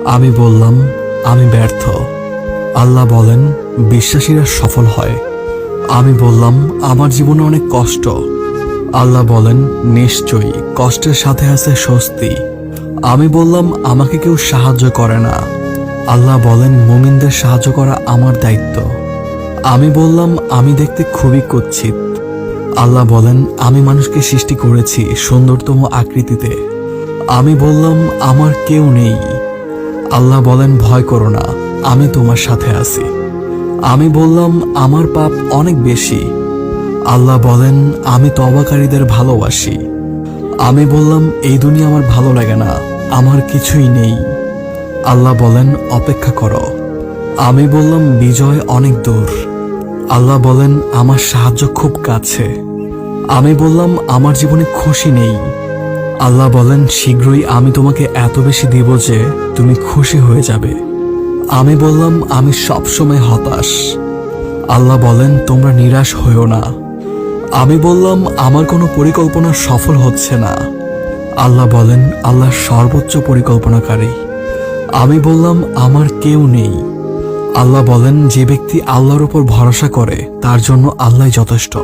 আমি বললাম আমি ব্যর্থ। আল্লাহ বলেন বিশ্বাসীরা সফল হয়। আমি বললাম আমার জীবনে অনেক কষ্ট। আল্লাহ বলেন নিশ্চয়ই কষ্টের সাথে আছে স্বস্তি। আমি বললাম আমাকে কেউ সাহায্য করে না। আল্লাহ বলেন মুমিনদের সাহায্য করা আমার দায়িত্ব। আমি বললাম আমি দেখতে খুবই কুৎসিত। আল্লাহ বলেন আমি মানুষকে সৃষ্টি করেছি সুন্দরতম আকৃতিতে। আমি বললাম আমার কেউ নেই। আল্লাহ বলেন ভয় করো না, আমি তোমার সাথে আছি। আমি বললাম আমার পাপ অনেক বেশি। আল্লাহ বলেন আমি তওবাকারীদের ভালোবাসি। আমি বললাম এই দুনিয়া আমার ভালো লাগে না, আমার কিছুই নেই। আল্লাহ বলেন অপেক্ষা করো। আমি বললাম বিজয় অনেক দূর। আল্লাহ বলেন আমার সাহায্য খুব কাছে। আমি বললাম আমার জীবনে খুশি নেই। আল্লাহ বলেন শীঘ্রই আমি তোমাকে এত বেশি দিব যে তুমি খুশি হয়ে যাবে। আমি বললাম আমি সবসময় হতাশ। আল্লাহ বলেন তোমরা নিরাশ হইও না। আমি বললাম আমার কোনো পরিকল্পনা সফল হচ্ছে না। আল্লাহ বলেন আল্লাহ সর্বোচ্চ পরিকল্পনাকারী। আমি বললাম আমার কেউ নেই। আল্লাহ বলেন যে ব্যক্তি আল্লাহর উপর ভরসা করে তার জন্য আল্লাহই যথেষ্ট।